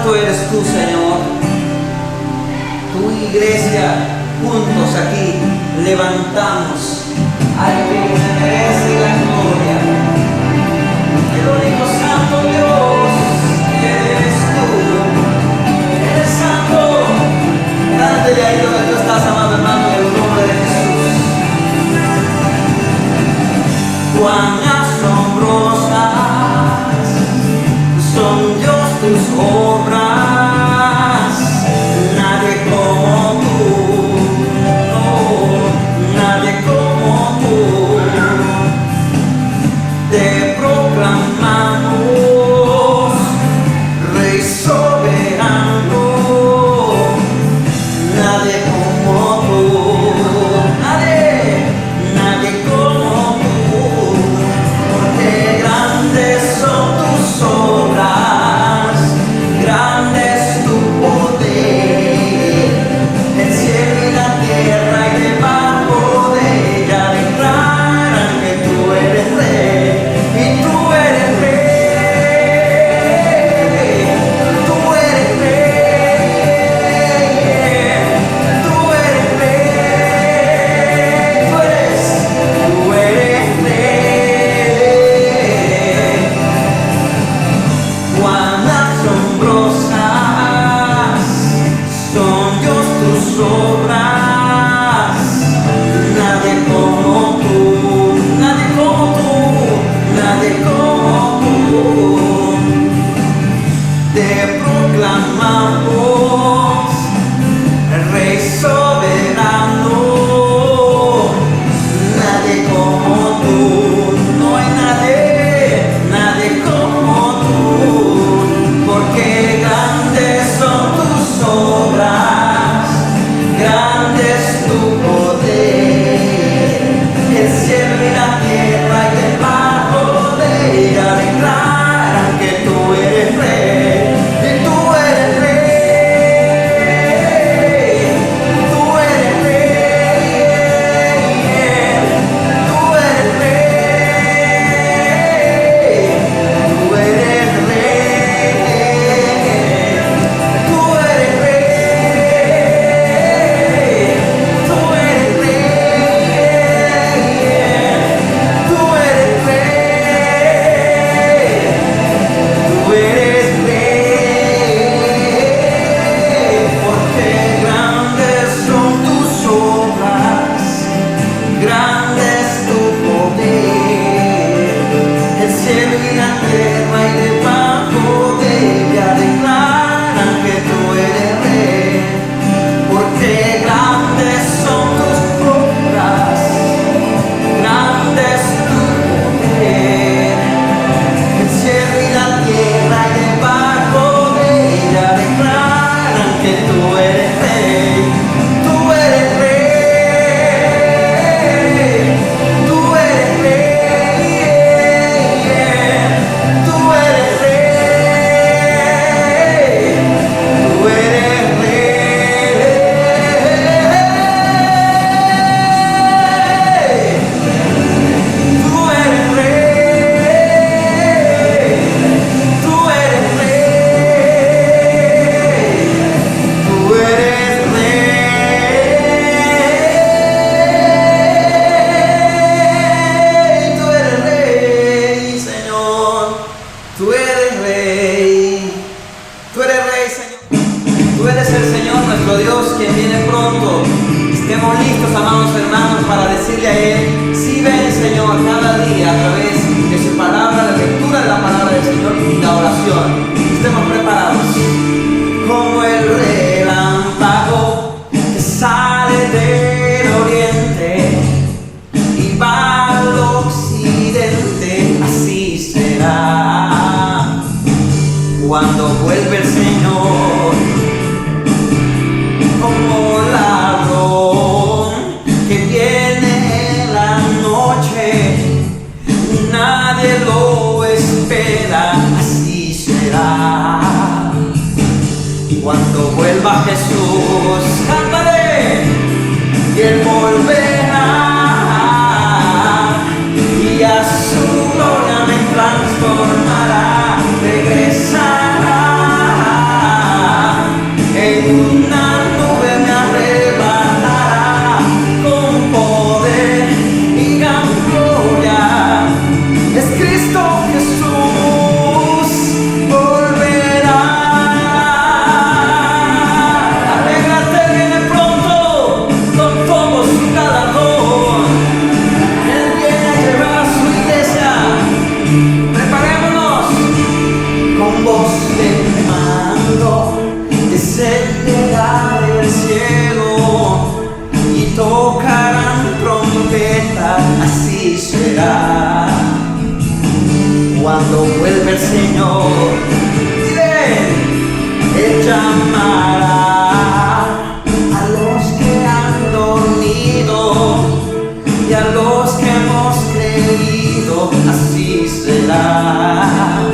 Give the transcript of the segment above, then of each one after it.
santo eres tú, Señor. Tu iglesia, juntos aquí, levantamos al que merece la gloria. El único santo Dios eres tú. Eres santo. Cántale ahí donde tú estás, amado hermano, en el nombre de Jesús. Cuán asombrosas son Dios tus obras. Nadie como tú, no, nadie como tú. Te proclamamos Rey soberano. Nadie como tú, nadie como tú, porque grandes son tus obras, grande es tu poder, el cielo y la tierra y debajo de ella declaran que tú eres rey, y tú eres rey, tú eres rey. Tú eres rey, tú eres rey. Cuán asombrosas son Dios tus obras. Nadie como tú, nadie como tú, nadie como tú. Te proclamamos Rey soberano, nadie como tú, no hay nadie como tú, porque grandes son tus obras, grande es tu poder, el cielo y la tierra y debajo de ella declaran que tú eres rey, y tú eres rey. Cuando vuelve el Señor como ladrón que viene en la noche, nadie lo espera, así será. Cuando vuelva Jesús, cantaré y Él volverá y a su gloria me transformará, regresará. del Señor. Dile, Él llamará a los que han dormido y a los que hemos creído, así será.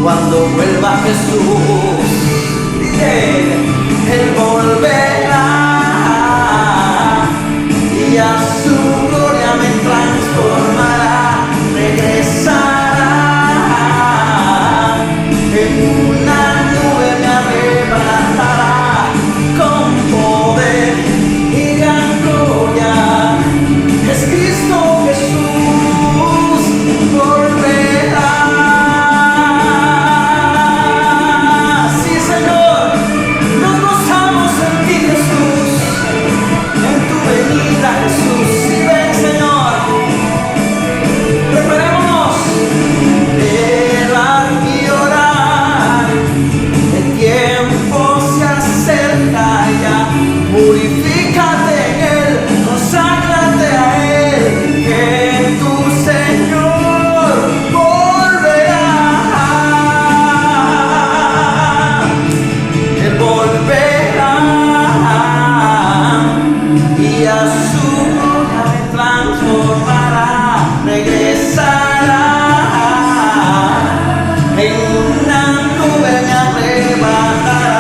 Cuando vuelva Jesús, dile, Él volverá y a su gloria me transformará, regresará, en una nube me arrebatará, con poder y gran gloria, es Cristo Jesús, volverá. Sí, Señor, nos gozamos en ti, Jesús, en tu venida, Jesús. Sí, ven, Señor, preparémonos, velar y orar, el tiempo se acerca ya, purifícate en Él, conságrate a Él, que tu Señor volverá. Él volverá y a su gloria me transformará, regresará, en una nube me arrebatará.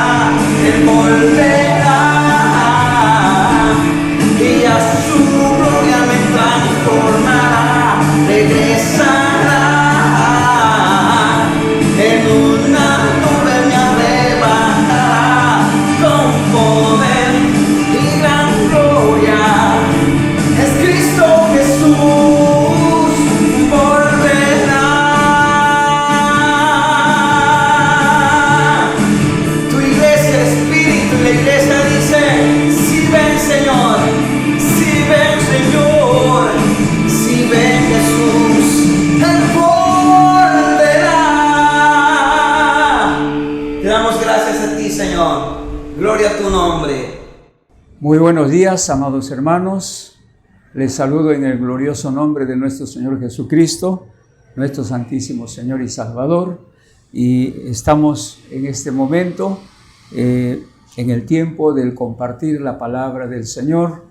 Él volverá y a su gloria me transformará, regresará, en una nube me arrebatará, con poder y gran gloria, es Cristo Jesús, volverá. Tu iglesia, el Espíritu y la iglesia dice, si ven, Señor, si ven, Señor, si ven, Jesús, Él volverá. Te damos gracias a ti, Señor, gloria a tu nombre. Muy buenos días, amados hermanos. Les saludo en el glorioso nombre de nuestro Señor Jesucristo, nuestro Santísimo Señor y Salvador. Y estamos en este momento, en el tiempo del compartir la palabra del Señor.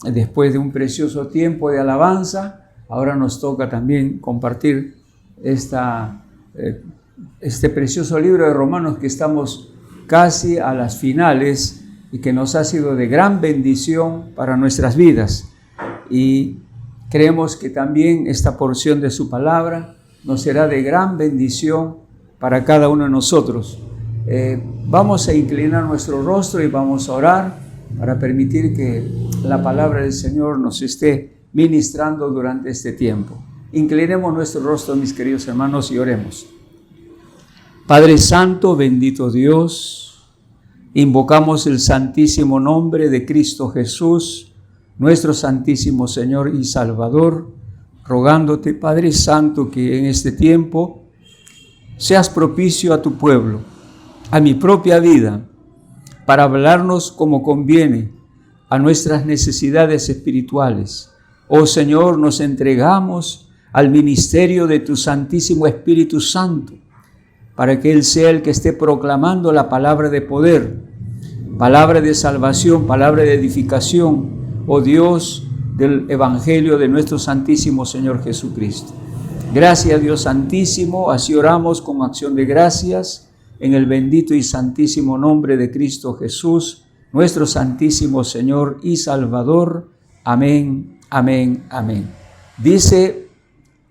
Después de un precioso tiempo de alabanza, ahora nos toca también compartir este precioso libro de Romanos, que estamos casi a las finales y que nos ha sido de gran bendición para nuestras vidas. Y creemos que también esta porción de su palabra nos será de gran bendición para cada uno de nosotros. Vamos a inclinar nuestro rostro y vamos a orar para permitir que la palabra del Señor nos esté ministrando durante este tiempo. Inclinemos nuestro rostro, mis queridos hermanos, y oremos. Padre Santo, bendito Dios, invocamos el santísimo nombre de Cristo Jesús, nuestro santísimo Señor y Salvador, rogándote, Padre Santo, que en este tiempo seas propicio a tu pueblo, a mi propia vida, para hablarnos como conviene a nuestras necesidades espirituales. Oh Señor, nos entregamos al ministerio de tu Santísimo Espíritu Santo, para que Él sea el que esté proclamando la palabra de poder, palabra de salvación, palabra de edificación, oh Dios del Evangelio de nuestro Santísimo Señor Jesucristo. Gracias, Dios Santísimo, así oramos con acción de gracias en el bendito y santísimo nombre de Cristo Jesús, nuestro Santísimo Señor y Salvador. Amén, amén, amén. Dice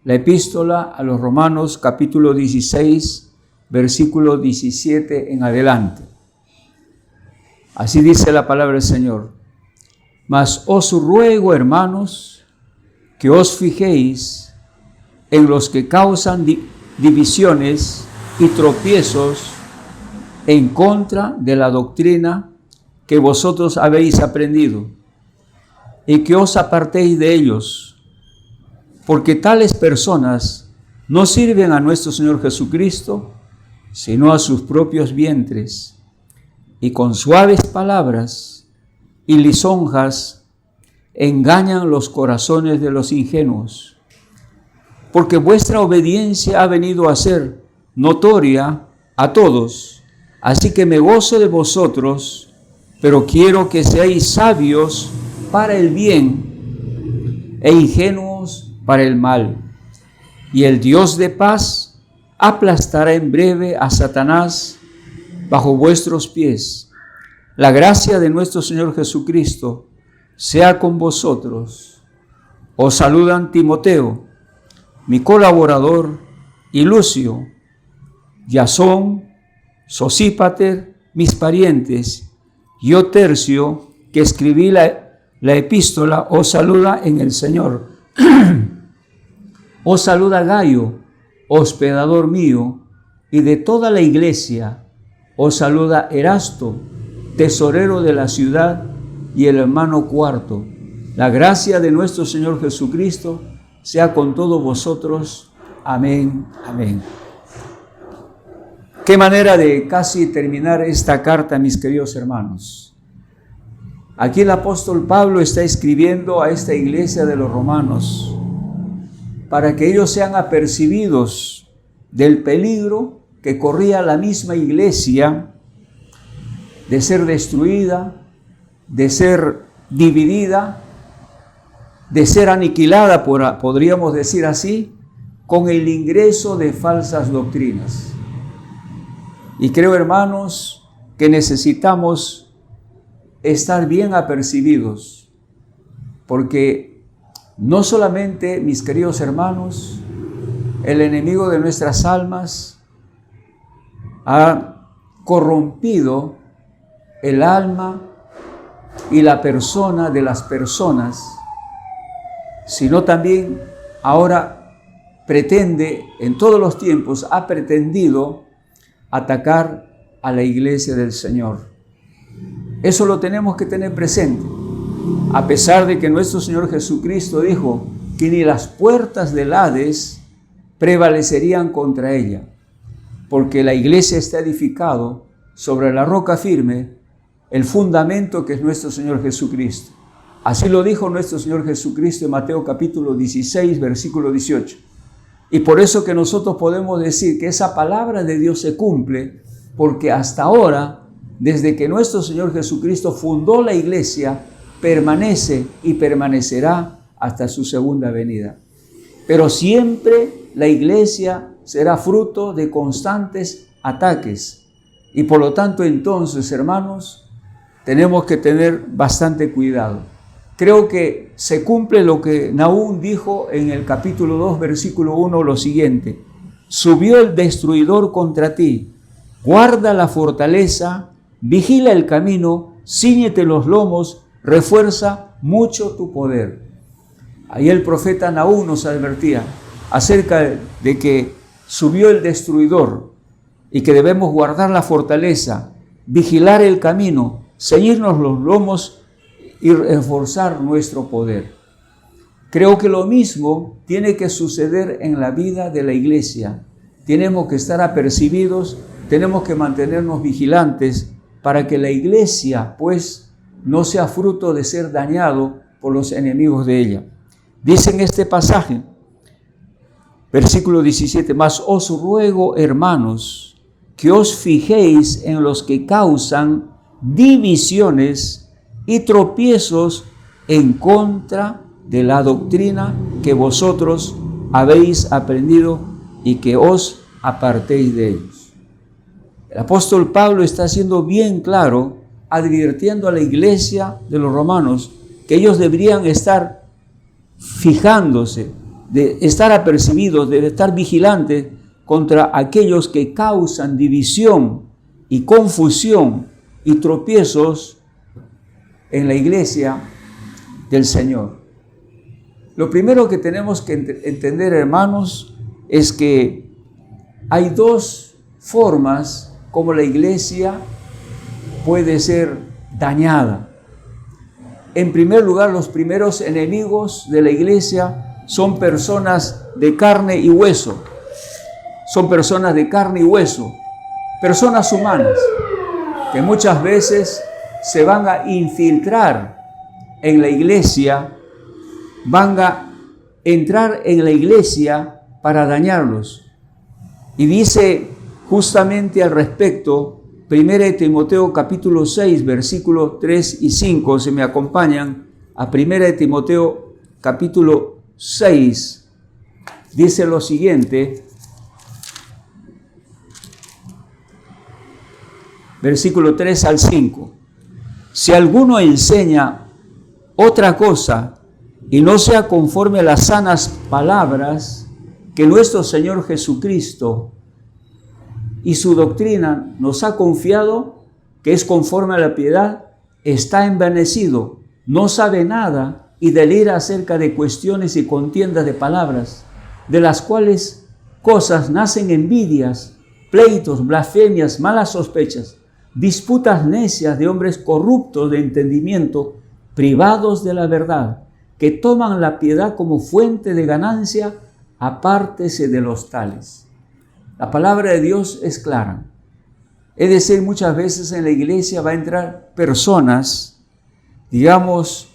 la epístola a los Romanos, capítulo 16, versículo 17 en adelante. Así dice la palabra del Señor. Mas os ruego, hermanos, que os fijéis en los que causan divisiones y tropiezos en contra de la doctrina que vosotros habéis aprendido, y que os apartéis de ellos, porque tales personas no sirven a nuestro Señor Jesucristo, sino a sus propios vientres, y con suaves palabras y lisonjas engañan los corazones de los ingenuos. porque vuestra obediencia ha venido a ser notoria a todos. Así que me gozo de vosotros, pero quiero que seáis sabios para el bien e ingenuos para el mal. Y el Dios de paz aplastará en breve a Satanás bajo vuestros pies. La gracia de nuestro Señor Jesucristo sea con vosotros. Os saludan Timoteo, mi colaborador, y Lucio, Jasón, Sosípater, mis parientes. Yo, Tercio, que escribí la epístola, os saluda en el Señor. Os saluda Gayo, hospedador mío, y de toda la iglesia. Os saluda Erasto, tesorero de la ciudad, y el hermano Cuarto. La gracia de nuestro Señor Jesucristo sea con todos vosotros. Amén, amén. Qué manera de casi terminar esta carta, mis queridos hermanos. Aquí el apóstol Pablo está escribiendo a esta iglesia de los romanos para que ellos sean apercibidos del peligro que corría la misma iglesia de ser destruida, de ser dividida, de ser aniquilada, podríamos decir así, con el ingreso de falsas doctrinas. Y creo, hermanos, que necesitamos estar bien apercibidos, porque no solamente, mis queridos hermanos, el enemigo de nuestras almas ha corrompido el alma y la persona de las personas, sino también ahora pretende, en todos los tiempos, ha pretendido atacar a la iglesia del Señor. Eso lo tenemos que tener presente, a pesar de que nuestro Señor Jesucristo dijo que ni las puertas del Hades prevalecerían contra ella, porque la iglesia está edificado sobre la roca firme, el fundamento que es nuestro Señor Jesucristo. Así lo dijo nuestro Señor Jesucristo en Mateo capítulo 16, versículo 18. Y por eso que nosotros podemos decir que esa palabra de Dios se cumple, porque hasta ahora, desde que nuestro Señor Jesucristo fundó la iglesia, permanece y permanecerá hasta su segunda venida. Pero siempre la iglesia será fruto de constantes ataques. Y por lo tanto, entonces, hermanos, tenemos que tener bastante cuidado. Creo que se cumple lo que Nahum dijo en el capítulo 2, versículo 1, lo siguiente: subió el destruidor contra ti, guarda la fortaleza, vigila el camino, cíñete los lomos, refuerza mucho tu poder. Ahí el profeta Nahum nos advertía acerca de que subió el destruidor y que debemos guardar la fortaleza, vigilar el camino, ceñirnos los lomos y reforzar nuestro poder. Creo que lo mismo tiene que suceder en la vida de la iglesia. Tenemos que estar apercibidos, tenemos que mantenernos vigilantes para que la iglesia, pues, no sea fruto de ser dañado por los enemigos de ella. Dice en este pasaje, versículo 17, mas os ruego, hermanos, que os fijéis en los que causan divisiones y tropiezos en contra de la doctrina que vosotros habéis aprendido y que os apartéis de ellos. El apóstol Pablo está siendo bien claro, advirtiendo a la iglesia de los romanos que ellos deberían estar fijándose, de estar apercibidos, de estar vigilantes contra aquellos que causan división y confusión y tropiezos en la iglesia del Señor. Lo primero que tenemos que entender, hermanos, es que hay dos formas como la iglesia puede ser dañada. En primer lugar, los primeros enemigos de la iglesia son personas de carne y hueso. Son personas de carne y hueso, personas humanas, que muchas veces se van a infiltrar en la iglesia, van a entrar en la iglesia para dañarlos. Y dice justamente al respecto, 1 Timoteo capítulo 6, versículos 3 y 5, si me acompañan, a 1 Timoteo capítulo 6, dice lo siguiente, versículo 3 al 5. Si alguno enseña otra cosa y no sea conforme a las sanas palabras que nuestro Señor Jesucristo y su doctrina nos ha confiado, que es conforme a la piedad, está envanecido, no sabe nada y delira acerca de cuestiones y contiendas de palabras, de las cuales cosas nacen envidias, pleitos, blasfemias, malas sospechas, disputas necias de hombres corruptos de entendimiento, privados de la verdad, que toman la piedad como fuente de ganancia, apártese de los tales. La palabra de Dios es clara. Es decir, muchas veces en la iglesia va a entrar personas, digamos,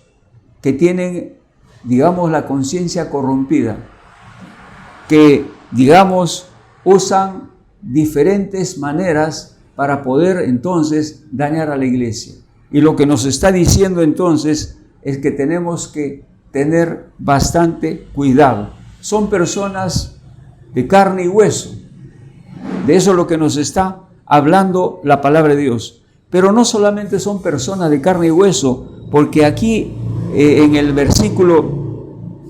que tienen, digamos, la conciencia corrompida, que, digamos, usan diferentes maneras para poder entonces dañar a la iglesia. Y lo que nos está diciendo entonces es que tenemos que tener bastante cuidado. Son personas de carne y hueso. De eso es lo que nos está hablando la palabra de Dios. Pero no solamente son personas de carne y hueso, porque aquí en el versículo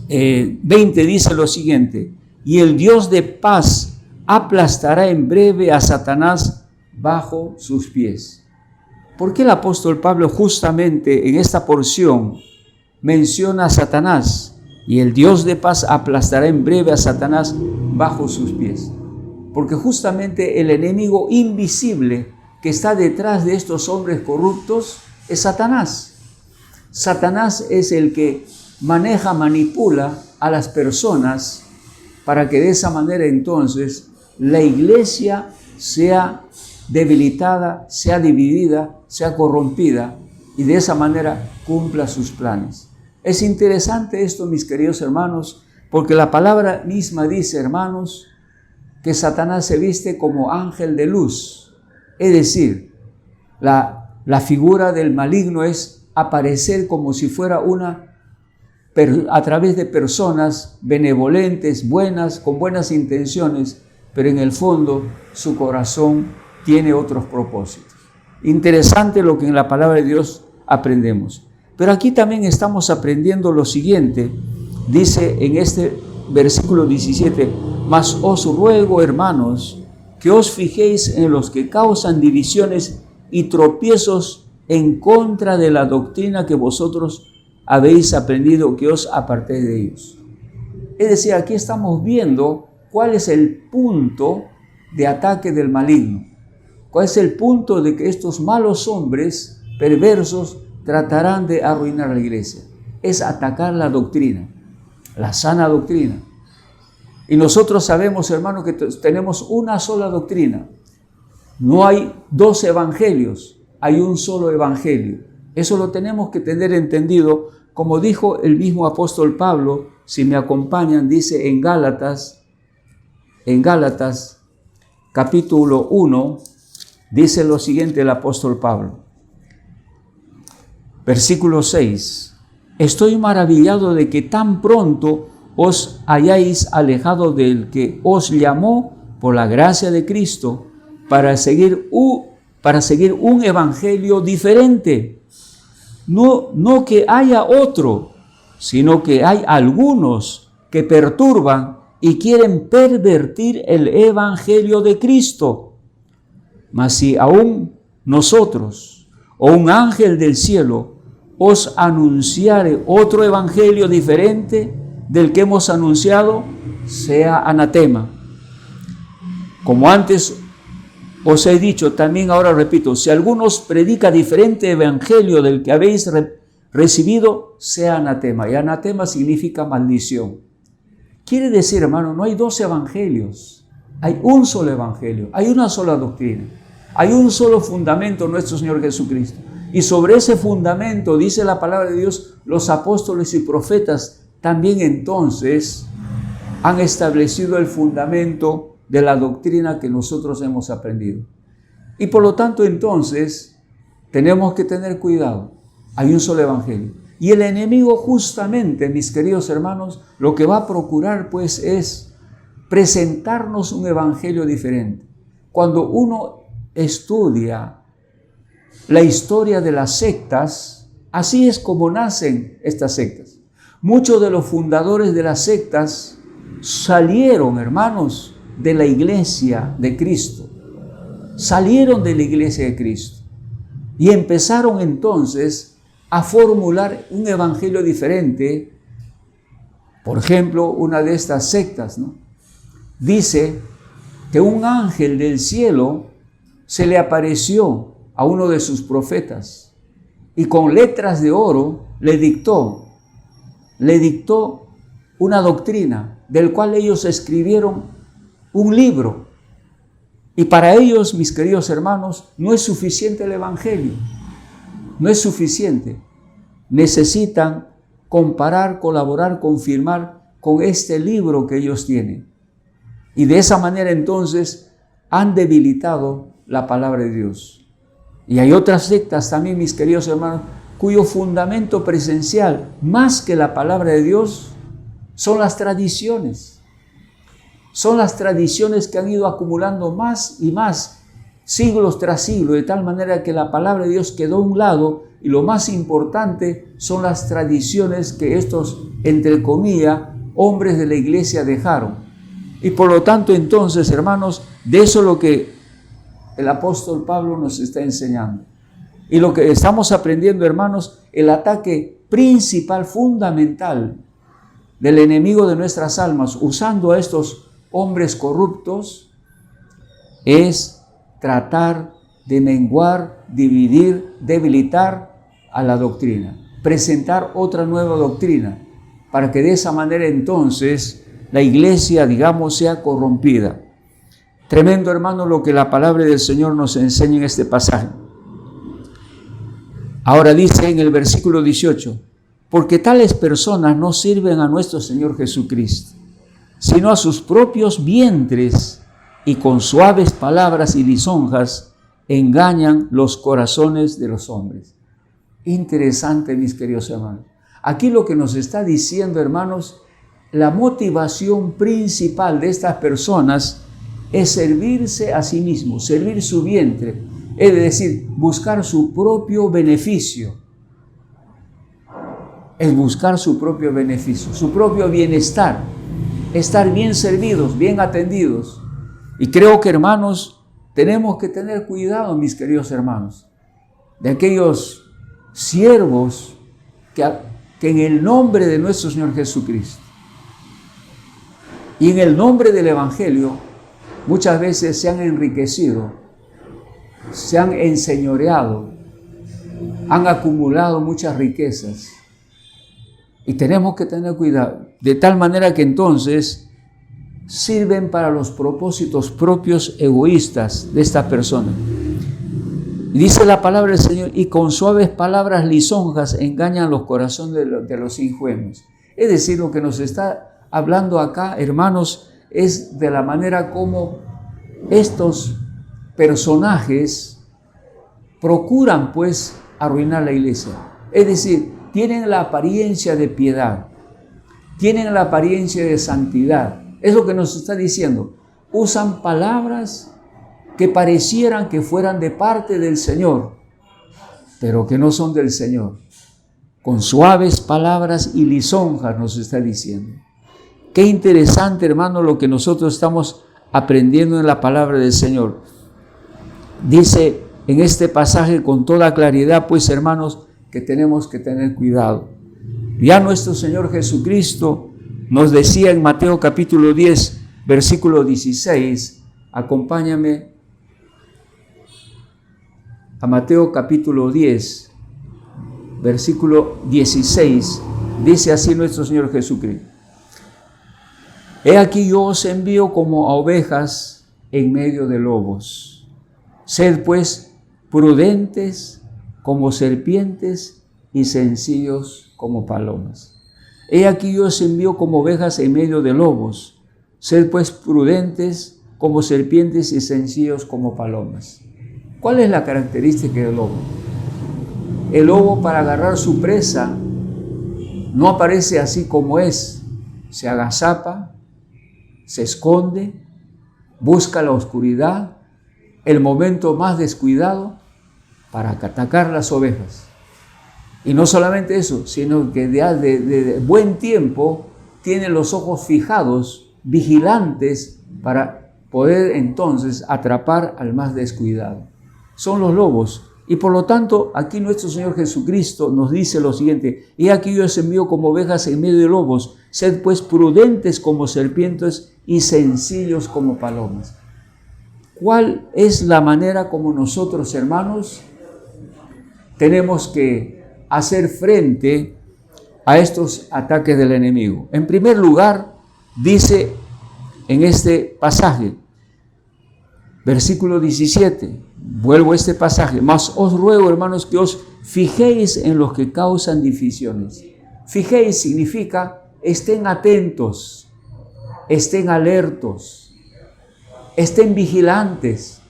20 dice lo siguiente: y el Dios de paz aplastará en breve a Satanás bajo sus pies. ¿Por qué el apóstol Pablo justamente en esta porción menciona a Satanás? Y el Dios de paz aplastará en breve a Satanás bajo sus pies. Porque justamente el enemigo invisible que está detrás de estos hombres corruptos es Satanás. Satanás es el que maneja, manipula a las personas para que de esa manera entonces la iglesia sea debilitada, sea dividida, sea corrompida y de esa manera cumpla sus planes. Es interesante esto, mis queridos hermanos, porque la palabra misma dice, hermanos, que Satanás se viste como ángel de luz. Es decir, la figura del maligno es aparecer como si fuera a través de personas benevolentes, buenas, con buenas intenciones, pero en el fondo su corazón tiene otros propósitos. Interesante lo que en la palabra de Dios aprendemos. Pero aquí también estamos aprendiendo lo siguiente. Dice en este versículo 17, mas os ruego, hermanos, que os fijéis en los que causan divisiones y tropiezos en contra de la doctrina que vosotros habéis aprendido, que os apartéis de ellos. Es decir, aquí estamos viendo cuál es el punto de ataque del maligno. ¿Cuál es el punto de que estos malos hombres perversos tratarán de arruinar a la iglesia? Es atacar la doctrina, la sana doctrina. Y nosotros sabemos, hermanos, que tenemos una sola doctrina. No hay dos evangelios, hay un solo evangelio. Eso lo tenemos que tener entendido, como dijo el mismo apóstol Pablo, si me acompañan, dice en Gálatas capítulo 1, dice lo siguiente el apóstol Pablo. Versículo 6. Estoy maravillado de que tan pronto os hayáis alejado del que os llamó por la gracia de Cristo para seguir un evangelio diferente. No que haya otro, sino que hay algunos que perturban y quieren pervertir el evangelio de Cristo. Mas si aún nosotros o un ángel del cielo os anunciare otro evangelio diferente del que hemos anunciado, sea anatema. Como antes os he dicho, también ahora repito, si alguno os predica diferente evangelio del que habéis recibido, sea anatema. Y anatema significa maldición. Quiere decir, hermano, no hay dos evangelios, hay un solo evangelio, hay una sola doctrina, hay un solo fundamento, nuestro Señor Jesucristo. Y sobre ese fundamento, dice la palabra de Dios, los apóstoles y profetas también entonces han establecido el fundamento de la doctrina que nosotros hemos aprendido. Y por lo tanto, entonces, tenemos que tener cuidado. Hay un solo evangelio. Y el enemigo justamente, mis queridos hermanos, lo que va a procurar pues es presentarnos un evangelio diferente. Cuando uno estudia la historia de las sectas, así es como nacen estas sectas. Muchos de los fundadores de las sectas salieron, hermanos, de la iglesia de Cristo. Salieron de la iglesia de Cristo y empezaron entonces a formular un evangelio diferente. Por ejemplo, una de estas sectas, ¿no?, dice que un ángel del cielo se le apareció a uno de sus profetas y con letras de oro le dictó una doctrina del cual ellos escribieron un libro. Y para ellos, mis queridos hermanos, no es suficiente el evangelio, no es suficiente. Necesitan comparar, colaborar, confirmar con este libro que ellos tienen. Y de esa manera entonces han debilitado la palabra de Dios. Y hay otras sectas también, mis queridos hermanos, cuyo fundamento presencial, más que la palabra de Dios, son las tradiciones. Son las tradiciones que han ido acumulando más y más, siglos tras siglos, de tal manera que la palabra de Dios quedó a un lado y lo más importante son las tradiciones que estos, entre comillas, hombres de la iglesia dejaron. Y por lo tanto, entonces, hermanos, de eso es lo que el apóstol Pablo nos está enseñando. Y lo que estamos aprendiendo, hermanos, el ataque principal, fundamental del enemigo de nuestras almas, usando a estos hombres corruptos, es tratar de menguar, dividir, debilitar a la doctrina, presentar otra nueva doctrina, para que de esa manera entonces la iglesia, digamos, sea corrompida. Tremendo, hermano, lo que la palabra del Señor nos enseña en este pasaje. Ahora dice en el versículo 18, porque tales personas no sirven a nuestro Señor Jesucristo, sino a sus propios vientres, y con suaves palabras y lisonjas engañan los corazones de los hombres. Interesante, mis queridos hermanos. Aquí lo que nos está diciendo, hermanos, la motivación principal de estas personas es servirse a sí mismos, servir su vientre, es decir, buscar su propio beneficio. Es buscar su propio beneficio, su propio bienestar, estar bien servidos, bien atendidos. Y creo que, hermanos, tenemos que tener cuidado, mis queridos hermanos, de aquellos siervos que en el nombre de nuestro Señor Jesucristo y en el nombre del Evangelio muchas veces se han enriquecido, se han enseñoreado, han acumulado muchas riquezas. Y tenemos que tener cuidado, de tal manera que entonces sirven para los propósitos propios egoístas de estas personas. Y dice la palabra del Señor, y con suaves palabras lisonjas engañan los corazones de los ingenuos. Es decir, lo que nos está hablando acá, hermanos, es de la manera como estos personajes procuran pues arruinar la iglesia. Es decir, tienen la apariencia de piedad, tienen la apariencia de santidad. Es lo que nos está diciendo. Usan palabras que parecieran que fueran de parte del Señor, pero que no son del Señor. Con suaves palabras y lisonjas nos está diciendo. Qué interesante, hermano, lo que nosotros estamos aprendiendo en la palabra del Señor. Dice en este pasaje con toda claridad, pues, hermanos, que tenemos que tener cuidado. Ya nuestro Señor Jesucristo nos decía en Mateo capítulo 10, versículo 16, acompáñame a Mateo capítulo 10, versículo 16, dice así nuestro Señor Jesucristo. He aquí yo os envío como a ovejas en medio de lobos. Sed pues prudentes como serpientes y sencillos como palomas. He aquí yo os envío como ovejas en medio de lobos. Sed pues prudentes como serpientes y sencillos como palomas. ¿Cuál es la característica del lobo? El lobo, para agarrar su presa, no aparece así como es. Se agazapa, se esconde, busca la oscuridad, el momento más descuidado para atacar las ovejas. Y no solamente eso, sino que de buen tiempo tiene los ojos fijados, vigilantes, para poder entonces atrapar al más descuidado. Son los lobos. Y por lo tanto, aquí nuestro Señor Jesucristo nos dice lo siguiente: he aquí yo os envío como ovejas en medio de lobos, sed pues prudentes como serpientes y sencillos como palomas. ¿Cuál es la manera como nosotros, hermanos, tenemos que hacer frente a estos ataques del enemigo? En primer lugar, dice en este pasaje, versículo 17, vuelvo a este pasaje: mas os ruego, hermanos, que os fijéis en los que causan divisiones. Fijéis significa estén atentos, estén alertos, estén vigilantes.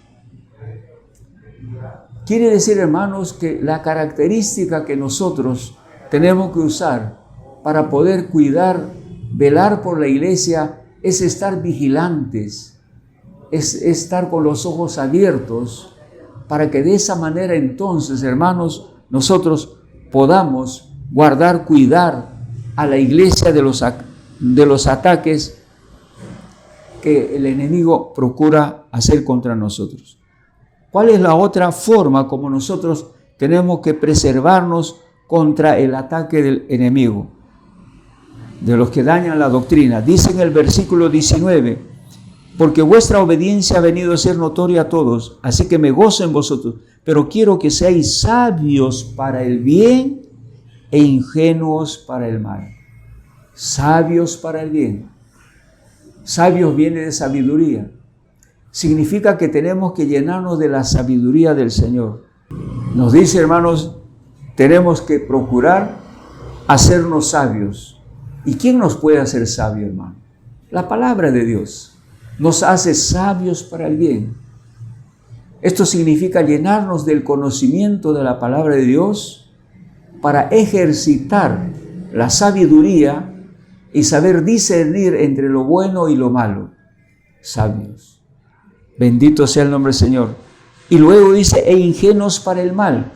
Quiere decir, hermanos, que la característica que nosotros tenemos que usar para poder cuidar, velar por la iglesia, es estar vigilantes, es estar con los ojos abiertos, para que de esa manera entonces, hermanos, nosotros podamos guardar, cuidar a la iglesia de los ataques que el enemigo procura hacer contra nosotros. ¿Cuál es la otra forma como nosotros tenemos que preservarnos contra el ataque del enemigo, de los que dañan la doctrina? Dice en el versículo 19: porque vuestra obediencia ha venido a ser notoria a todos, así que me gozo en vosotros, pero quiero que seáis sabios para el bien e ingenuos para el mal. Sabios para el bien. Sabios viene de sabiduría. Significa que tenemos que llenarnos de la sabiduría del Señor. Nos dice, hermanos, tenemos que procurar hacernos sabios. ¿Y quién nos puede hacer sabio, hermano? La palabra de Dios nos hace sabios para el bien. Esto significa llenarnos del conocimiento de la palabra de Dios para ejercitar la sabiduría y saber discernir entre lo bueno y lo malo. Sabios. Bendito sea el nombre del Señor. Y luego dice, e ingenuos para el mal.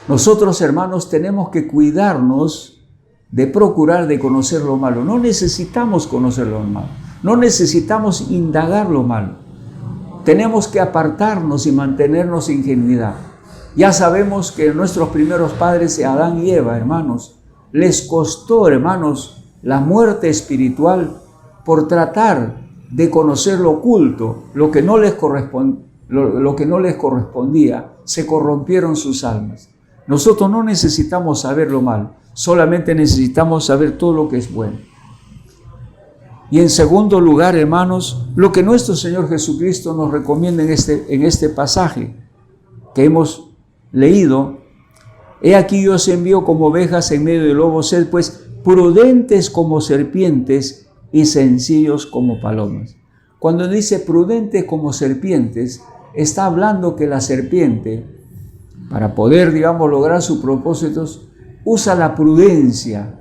Nosotros, hermanos, tenemos que cuidarnos de procurar de conocer lo malo. No necesitamos conocer lo malo. No necesitamos indagar lo malo. Tenemos que apartarnos y mantenernos en ingenuidad. Ya sabemos que nuestros primeros padres, Adán y Eva, hermanos, les costó, hermanos, la muerte espiritual por tratar de conocer lo oculto, lo que no les correspondía. Se corrompieron sus almas. Nosotros no necesitamos saber lo malo, solamente necesitamos saber todo lo que es bueno. Y en segundo lugar, hermanos, lo que nuestro Señor Jesucristo nos recomienda en este pasaje que hemos leído: he aquí yo os envío como ovejas en medio de lobos, sed pues prudentes como serpientes y sencillos como palomas. Cuando dice prudentes como serpientes, está hablando que la serpiente, para poder, lograr sus propósitos, usa la prudencia.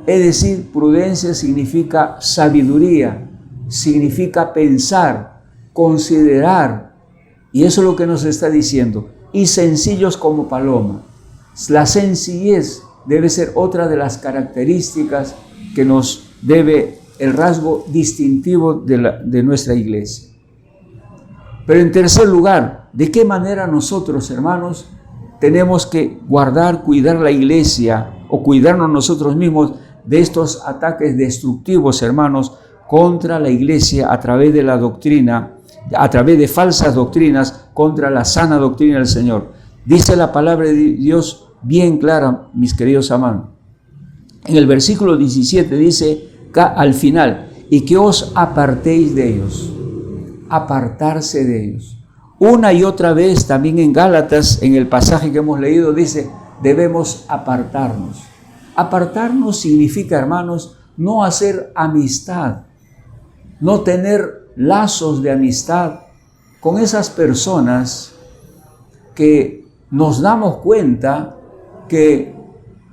Es decir, prudencia significa sabiduría, significa pensar, considerar. Y eso es lo que nos está diciendo. Y sencillos como paloma. La sencillez debe ser otra de las características que nos debe el rasgo distintivo de nuestra iglesia. Pero en tercer lugar, ¿de qué manera nosotros, hermanos, tenemos que guardar, cuidar la iglesia o cuidarnos nosotros mismos de estos ataques destructivos, hermanos, contra la iglesia a través de la doctrina, a través de falsas doctrinas, contra la sana doctrina del Señor? Dice la palabra de Dios bien clara, mis queridos hermanos. En el versículo 17 dice al final, y que os apartéis de ellos. Apartarse de ellos. Una y otra vez también en Gálatas, en el pasaje que hemos leído, dice, debemos apartarnos. Apartarnos significa, hermanos, no hacer amistad, no tener lazos de amistad con esas personas que nos damos cuenta que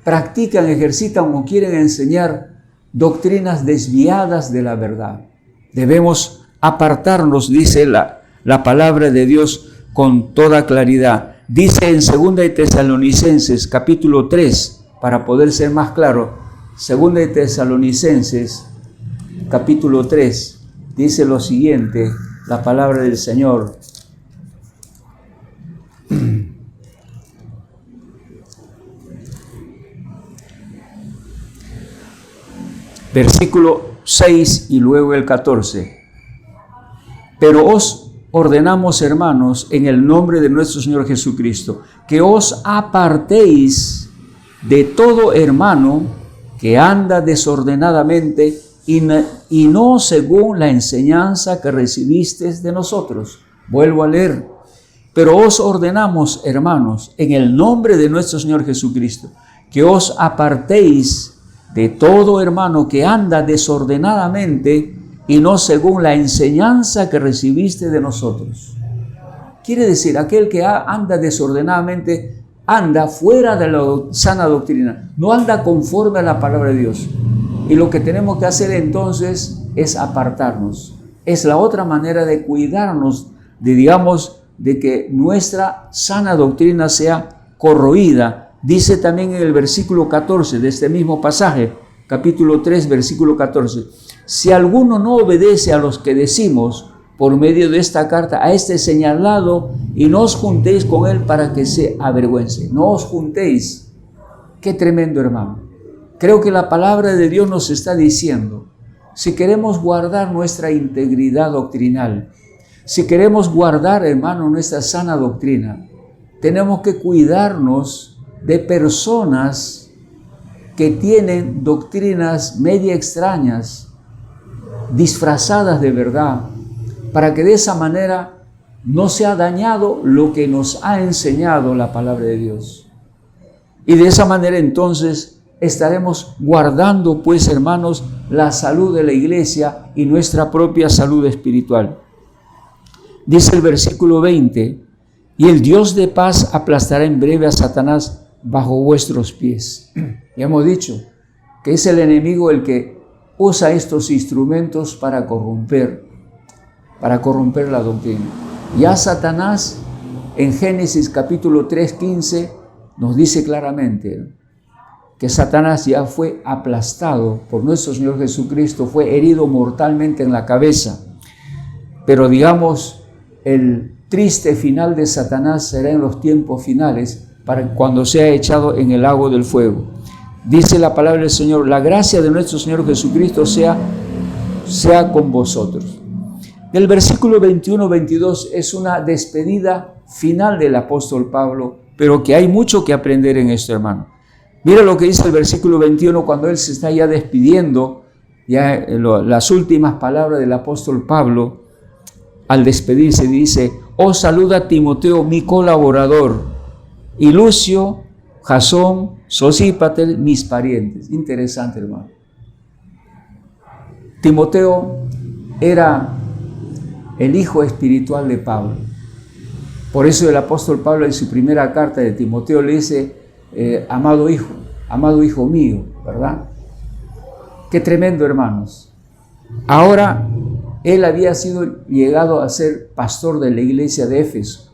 practican, ejercitan o quieren enseñar doctrinas desviadas de la verdad. Debemos apartarnos, dice la palabra de Dios con toda claridad. Dice en 2 de Tesalonicenses, capítulo 3, para poder ser más claro, 2 de Tesalonicenses, capítulo 3, dice lo siguiente, la palabra del Señor. Versículo 6 y luego el 14. Pero os ordenamos, hermanos, en el nombre de nuestro Señor Jesucristo, que os apartéis de todo hermano que anda desordenadamente y no según la enseñanza que recibisteis de nosotros. Vuelvo a leer. Pero os ordenamos, hermanos, en el nombre de nuestro Señor Jesucristo, que os apartéis de todo hermano que anda desordenadamente y no según la enseñanza que recibiste de nosotros. Quiere decir, aquel que anda desordenadamente anda fuera de la sana doctrina, no anda conforme a la palabra de Dios. Y lo que tenemos que hacer entonces es apartarnos. Es la otra manera de cuidarnos, de que nuestra sana doctrina sea corroída. Dice también en el versículo 14 de este mismo pasaje, capítulo 3, versículo 14, si alguno no obedece a los que decimos por medio de esta carta, a este señalado, y no os juntéis con él para que se avergüence. No os juntéis. Qué tremendo, hermano. Creo que la palabra de Dios nos está diciendo, si queremos guardar nuestra integridad doctrinal, si queremos guardar, hermano, nuestra sana doctrina, tenemos que cuidarnos de personas que tienen doctrinas media extrañas, disfrazadas de verdad, para que de esa manera no sea dañado lo que nos ha enseñado la palabra de Dios. Y de esa manera entonces estaremos guardando, pues, hermanos, la salud de la iglesia y nuestra propia salud espiritual. Dice el versículo 20, y el Dios de paz aplastará en breve a Satanás bajo vuestros pies. Ya hemos dicho que es el enemigo el que usa estos instrumentos para corromper la doctrina. Ya Satanás, en Génesis capítulo 3:15, nos dice claramente que Satanás ya fue aplastado por nuestro Señor Jesucristo, fue herido mortalmente en la cabeza. Pero el triste final de Satanás será en los tiempos finales, para cuando sea echado en el lago del fuego. Dice la palabra del Señor, la gracia de nuestro Señor Jesucristo sea con vosotros. Del versículo 21-22 es una despedida final del apóstol Pablo, pero que hay mucho que aprender en esto, hermano. Mira lo que dice el versículo 21 cuando él se está ya despidiendo, las últimas palabras del apóstol Pablo. Al despedirse dice, os saluda Timoteo, mi colaborador, y Lucio, Jasón, Sosípater, mis parientes. Interesante, hermano. Timoteo era el hijo espiritual de Pablo. Por eso el apóstol Pablo en su primera carta de Timoteo le dice, amado hijo mío, ¿verdad? Qué tremendo, hermanos. Ahora, él había llegado a ser pastor de la iglesia de Éfeso.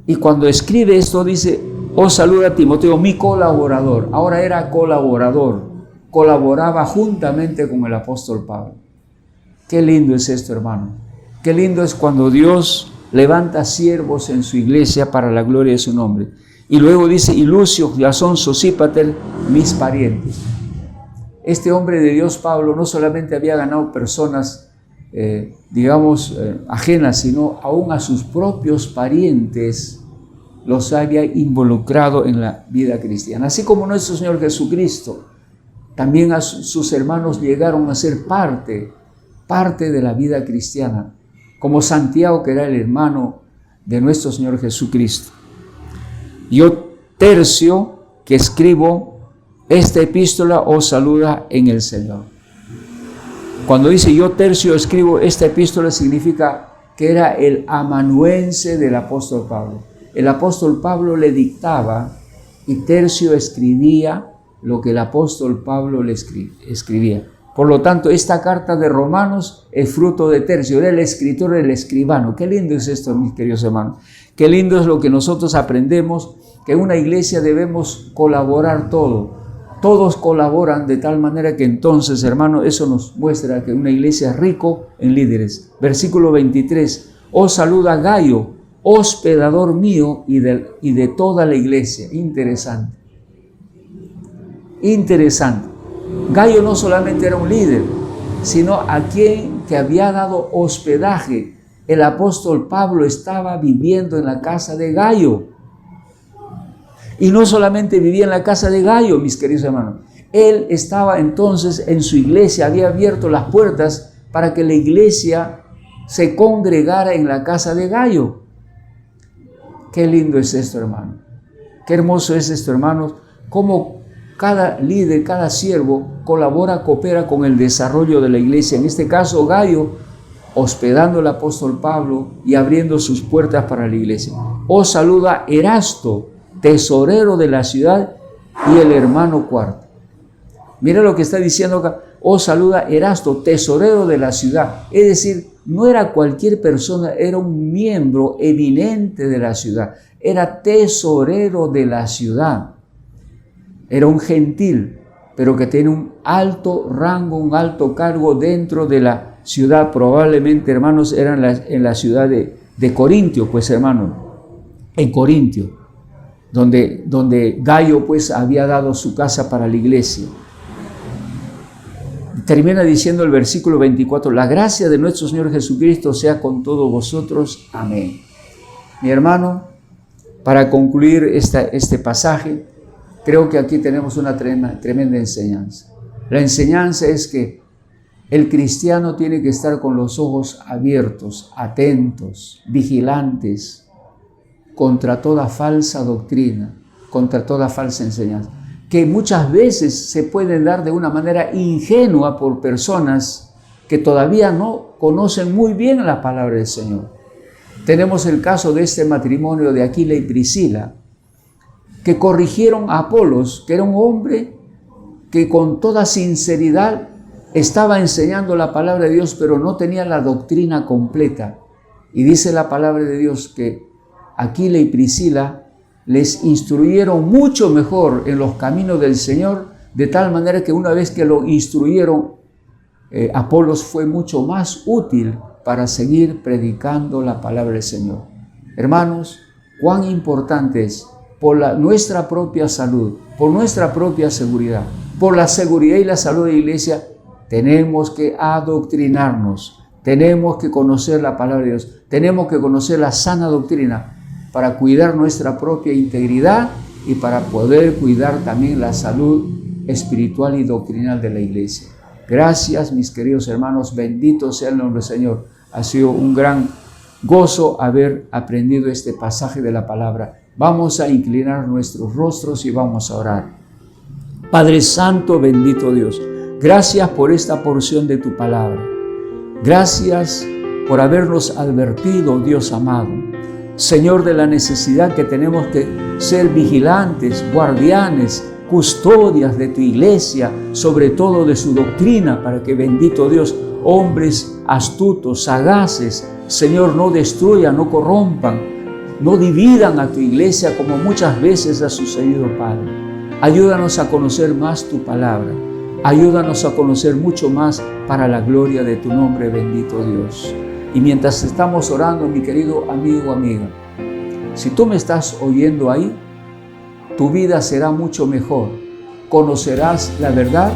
Y cuando escribe esto dice, os saluda Timoteo, mi colaborador. Ahora era colaborador, colaboraba juntamente con el apóstol Pablo. Qué lindo es esto, hermano. Qué lindo es cuando Dios levanta siervos en su iglesia para la gloria de su nombre. Y luego dice, y Lucio, Jasón, Sosípater, mis parientes. Este hombre de Dios, Pablo, no solamente había ganado personas ajenas, sino aún a sus propios parientes los había involucrado en la vida cristiana. Así como nuestro Señor Jesucristo, también a sus hermanos llegaron a ser parte de la vida cristiana, como Santiago, que era el hermano de nuestro Señor Jesucristo. Yo tercio que escribo esta epístola os saluda en el Señor. Cuando dice yo Tercio escribo esta epístola, significa que era el amanuense del apóstol Pablo. El apóstol Pablo le dictaba y Tercio escribía lo que el apóstol Pablo le escribía. Por lo tanto, esta carta de Romanos es fruto de Tercio, era el escritor, el escribano. Qué lindo es esto, mis queridos hermanos. Qué lindo es lo que nosotros aprendemos, que en una iglesia debemos colaborar todos colaboran de tal manera que entonces, hermano, eso nos muestra que una iglesia es rico en líderes. Versículo 23, os saluda Gayo, hospedador mío y de toda la iglesia. Interesante. Gayo no solamente era un líder, sino a quien que había dado hospedaje. El apóstol Pablo estaba viviendo en la casa de Gayo. Y no solamente vivía en la casa de Gayo, mis queridos hermanos. Él estaba entonces en su iglesia, había abierto las puertas para que la iglesia se congregara en la casa de Gayo. Qué lindo es esto, hermano. Qué hermoso es esto, hermanos. Cómo cada líder, cada siervo colabora, coopera con el desarrollo de la iglesia. En este caso, Gayo, hospedando al apóstol Pablo y abriendo sus puertas para la iglesia. Os saluda Erasto, tesorero de la ciudad, y el hermano Cuarto. Mira lo que está diciendo acá. Os saluda Erasto, tesorero de la ciudad. Es decir, no era cualquier persona, era un miembro eminente de la ciudad. Era tesorero de la ciudad. Era un gentil, pero que tiene un alto rango, un alto cargo dentro de la ciudad. Probablemente, hermanos, eran en la ciudad de Corintio, pues, hermanos, en Corintio, donde Gayo, pues, había dado su casa para la iglesia. Termina diciendo el versículo 24, la gracia de nuestro Señor Jesucristo sea con todos vosotros. Amén. Mi hermano, para concluir este pasaje, creo que aquí tenemos una tremenda enseñanza. La enseñanza es que el cristiano tiene que estar con los ojos abiertos, atentos, vigilantes, contra toda falsa doctrina, contra toda falsa enseñanza, que muchas veces se pueden dar de una manera ingenua por personas que todavía no conocen muy bien la palabra del Señor. Tenemos el caso de este matrimonio de Aquila y Priscila, que corrigieron a Apolos, que era un hombre que con toda sinceridad estaba enseñando la palabra de Dios, pero no tenía la doctrina completa. Y dice la palabra de Dios que Aquila y Priscila les instruyeron mucho mejor en los caminos del Señor, de tal manera que una vez que lo instruyeron, Apolos fue mucho más útil para seguir predicando la palabra del Señor. Hermanos, cuán importante es, por nuestra propia salud, por nuestra propia seguridad, por la seguridad y la salud de la iglesia, tenemos que adoctrinarnos, tenemos que conocer la palabra de Dios, tenemos que conocer la sana doctrina para cuidar nuestra propia integridad y para poder cuidar también la salud espiritual y doctrinal de la iglesia. Gracias, mis queridos hermanos, bendito sea el nombre del Señor. Ha sido un gran gozo haber aprendido este pasaje de la palabra. Vamos a inclinar nuestros rostros y vamos a orar. Padre Santo, bendito Dios, gracias por esta porción de tu palabra. Gracias por habernos advertido, Dios amado, Señor, de la necesidad que tenemos que ser vigilantes, guardianes, custodias de tu iglesia, sobre todo de su doctrina, para que, bendito Dios, hombres astutos, sagaces, Señor, no destruyan, no corrompan, no dividan a tu iglesia como muchas veces ha sucedido, Padre. Ayúdanos a conocer más tu palabra. Ayúdanos a conocer mucho más para la gloria de tu nombre, bendito Dios. Y mientras estamos orando, mi querido amigo, amiga, si tú me estás oyendo ahí, tu vida será mucho mejor. Conocerás la verdad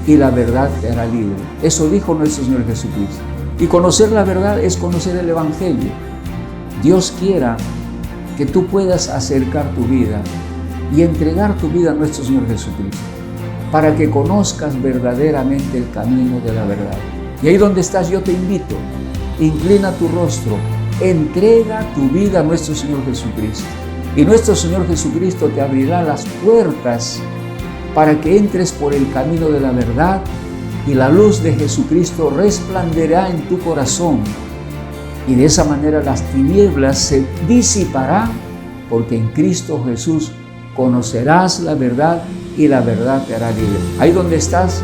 y la verdad te hará libre. Eso dijo nuestro Señor Jesucristo. Y conocer la verdad es conocer el Evangelio. Dios quiera que tú puedas acercar tu vida y entregar tu vida a nuestro Señor Jesucristo, para que conozcas verdaderamente el camino de la verdad. Y ahí donde estás, yo te invito, inclina tu rostro, entrega tu vida a nuestro Señor Jesucristo. Y nuestro Señor Jesucristo te abrirá las puertas para que entres por el camino de la verdad y la luz de Jesucristo resplandecerá en tu corazón. Y de esa manera las tinieblas se disiparán, porque en Cristo Jesús conocerás la verdad y la verdad te hará libre. Ahí donde estás,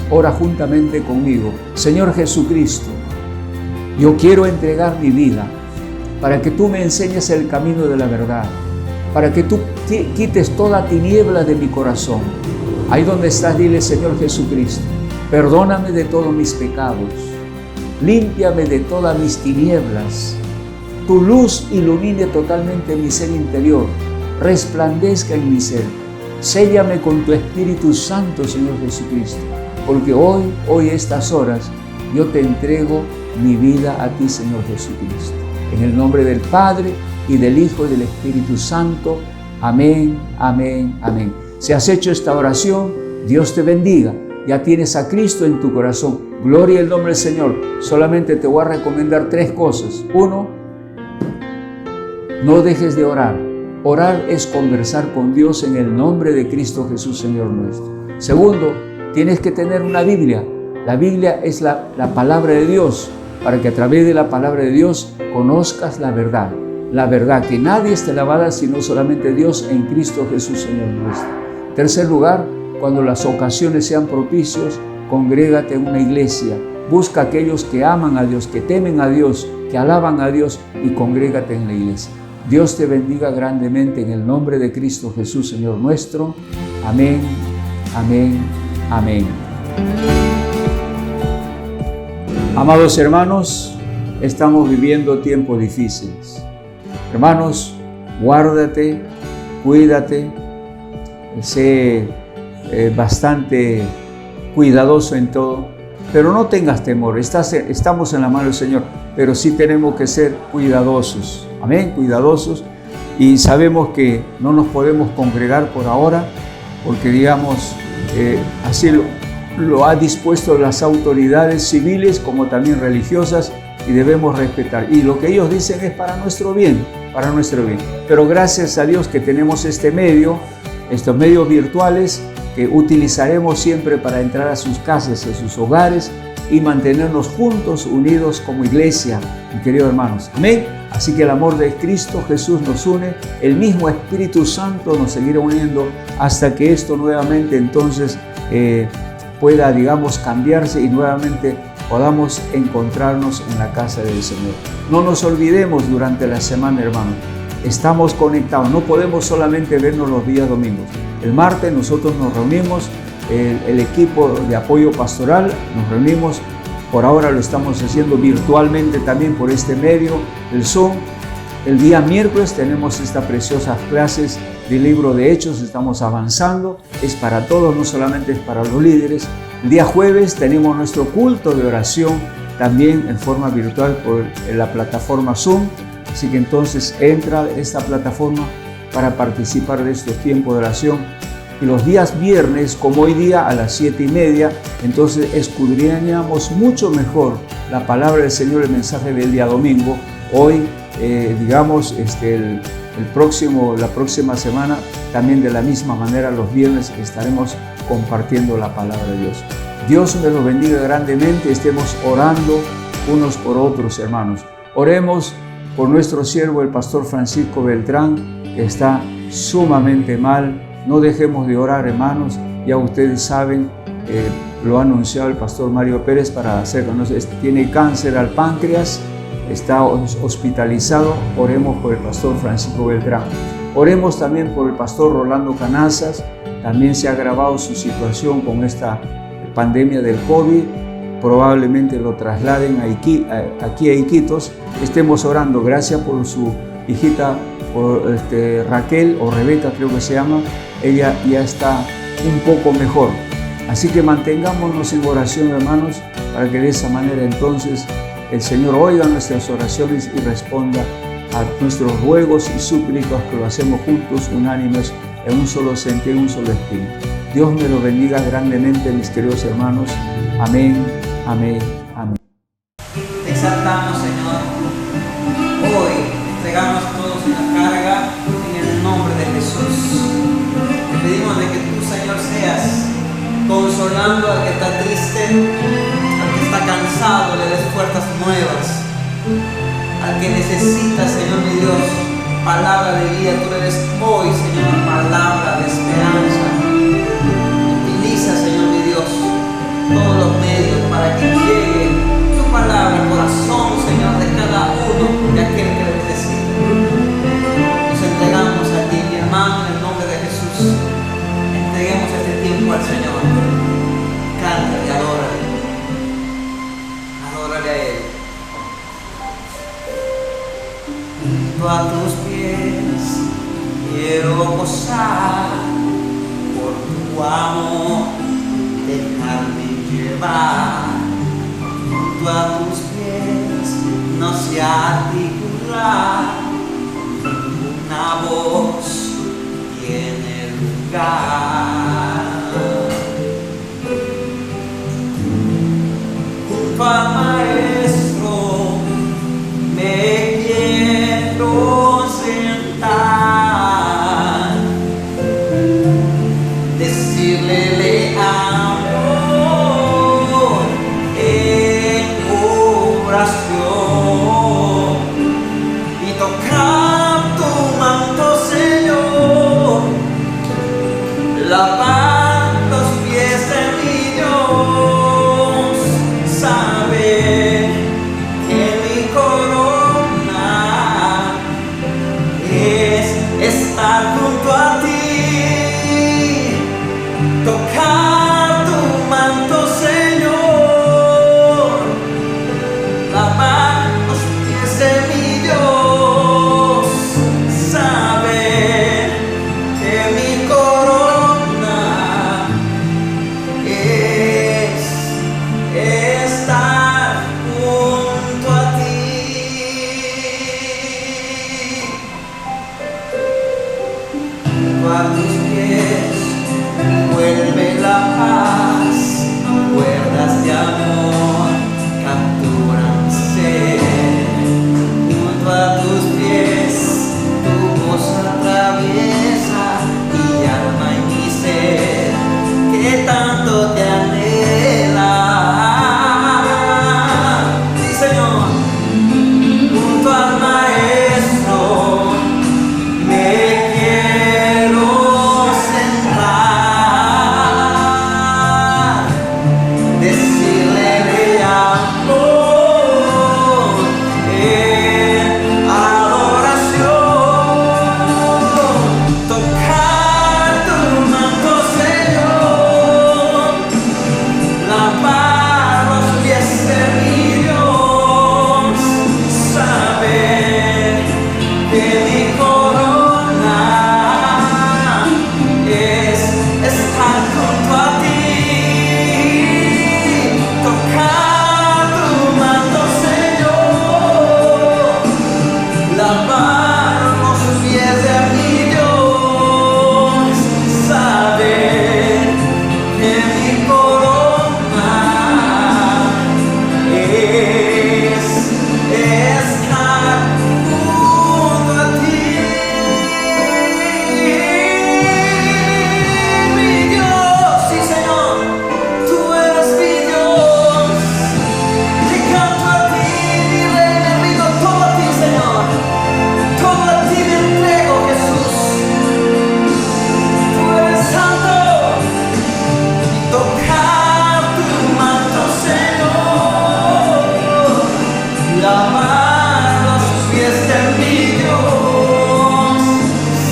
ora juntamente conmigo. Señor Jesucristo, yo quiero entregar mi vida para que tú me enseñes el camino de la verdad, para que tú quites toda tiniebla de mi corazón. Ahí donde estás, dile: Señor Jesucristo, perdóname de todos mis pecados, límpiame de todas mis tinieblas, tu luz ilumine totalmente mi ser interior, resplandezca en mi ser, séllame con tu Espíritu Santo, Señor Jesucristo, porque hoy estas horas, yo te entrego mi vida a ti, Señor Jesucristo. En el nombre del Padre, y del Hijo, y del Espíritu Santo. Amén, amén, amén. Si has hecho esta oración, Dios te bendiga. Ya tienes a Cristo en tu corazón. Gloria al nombre del Señor. Solamente te voy a recomendar 3 cosas. 1, no dejes de orar. Orar es conversar con Dios en el nombre de Cristo Jesús, Señor nuestro. 2, tienes que tener una Biblia. La Biblia es la palabra de Dios, para que a través de la palabra de Dios conozcas la verdad. La verdad que nadie te la va a dar sino solamente Dios en Cristo Jesús, Señor nuestro. 3 lugar, cuando las ocasiones sean propicios, congrégate en una iglesia. Busca a aquellos que aman a Dios, que temen a Dios, que alaban a Dios, y congrégate en la iglesia. Dios te bendiga grandemente en el nombre de Cristo Jesús, Señor nuestro. Amén, amén, amén. Amados hermanos, estamos viviendo tiempos difíciles. Hermanos, guárdate, cuídate, sé bastante cuidadoso en todo, pero no tengas temor. Estamos en la mano del Señor, pero sí tenemos que ser cuidadosos. Amén, cuidadosos. Y sabemos que no nos podemos congregar por ahora, porque digamos, así lo ha dispuesto las autoridades civiles como también religiosas, y debemos respetar. Y lo que ellos dicen es para nuestro bien, para nuestro bien. Pero gracias a Dios que tenemos estos medios virtuales que utilizaremos siempre para entrar a sus casas, a sus hogares, y mantenernos juntos, unidos como iglesia, mis queridos hermanos. Amén. Así que el amor de Cristo Jesús nos une, el mismo Espíritu Santo nos seguirá uniendo hasta que esto nuevamente entonces pueda, digamos, cambiarse y nuevamente podamos encontrarnos en la casa del Señor. No nos olvidemos durante la semana, hermanos. Estamos conectados, no podemos solamente vernos los días domingos. El martes nosotros nos reunimos, el equipo de apoyo pastoral, nos reunimos. Por ahora lo estamos haciendo virtualmente también por este medio, el Zoom. El día miércoles tenemos estas preciosas clases del libro de Hechos, estamos avanzando. Es para todos, no solamente es para los líderes. El día jueves tenemos nuestro culto de oración también en forma virtual por la plataforma Zoom. Así que entonces entra a esta plataforma para participar de estos tiempos de oración. Y los días viernes, como hoy día a las 7:30, entonces escudriñamos mucho mejor la palabra del Señor, el mensaje del día domingo. Hoy, la próxima semana, también de la misma manera, los viernes estaremos compartiendo la palabra de Dios. Dios me los bendiga grandemente. Estemos orando unos por otros, hermanos. Oremos por nuestro siervo, el pastor Francisco Beltrán, que está sumamente mal. No dejemos de orar, hermanos. Ya ustedes saben, lo ha anunciado el pastor Mario Pérez para hacerlo. Tiene cáncer al páncreas, está hospitalizado. Oremos por el pastor Francisco Beltrán. Oremos también por el pastor Rolando Canazas. También se ha agravado su situación con esta pandemia del COVID. Probablemente lo trasladen aquí a Iquitos. Estemos orando. Gracias por su hijita, Raquel o Rebeca, creo que se llama. Ella ya está un poco mejor. Así que mantengámonos en oración, hermanos, para que de esa manera entonces el Señor oiga nuestras oraciones y responda a nuestros ruegos y súplicas, que lo hacemos juntos, unánimes, en un solo sentido, en un solo espíritu. Dios me lo bendiga grandemente, mis queridos hermanos. Amén, amén, amén. Te exaltamos, Señor. Hoy entregamos todos la carga en el nombre de Jesús. Te pedimos de que tú, Señor ayudando al que está triste, al que está cansado, le des fuerzas nuevas. Al que necesita, Señor mi Dios, palabra de vida, tú le des hoy, Señor, palabra de esperanza. Utiliza, Señor mi Dios, todos los medios para que llegue tu palabra al corazón, Señor, de cada uno de aquel que lo necesita. Nos entregamos a ti, mi hermano, en el nombre de Jesús. Entreguemos este tiempo al Señor. Cántale, adórale. Adórale a Él. Junto a tus pies quiero gozar por tu amor, dejarme llevar. Junto a tus pies no se articular, una voz tiene lugar. Junto al Maestro me quiero sentar, decirle le amo en oración y tocar tu manto, Señor, lavar los pies de mi Dios, saber que mi corona es estar junto a ti, tocar tu manto, Señor, lavar los pies de mi Dios, saber que mi corona es estar junto a ti. A tus pies vuelve la paz, cuerdas de amor capturan ser. Junto a tus pies tu voz atraviesa mi alma y mi ser, que tanto te anhela. Sí, Señor. Junto al Maestro me quiero sentar, decirle le amo en adoración, tocar tu manto, Señor, lavar los pies de mi Dios, saber que mi corona es estar junto a ti, tocar tu manto, Señor, lavar los pies de mi Dios, saber que mi corona es estar junto a ti. Mi Dios, sí, Señor, tú eres mi Dios. Te canto a ti, mi Rey, me rindo todo a ti, Señor. Todo a ti me entrego, Jesús. Tú eres santo. Y tocar tu manto, Señor, lavar los pies de mi Dios,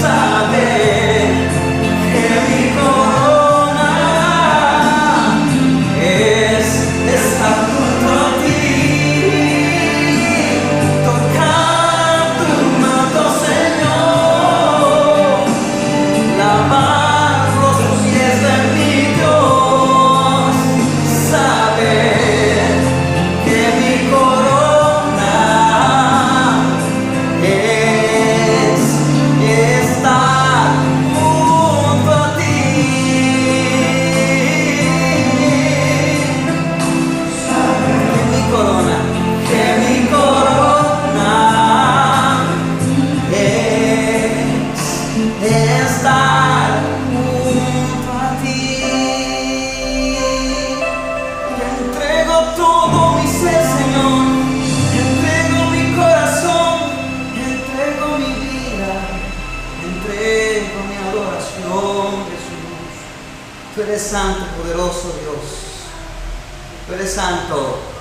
saber que mi corona es estar junto a ti, tocar tu manto, Señor, lavar los pies de mi Dios, saber que mi corona es estar junto a ti. Que mi corona es estar junto a ti. eres santo, poderoso Dios. Tú eres santo.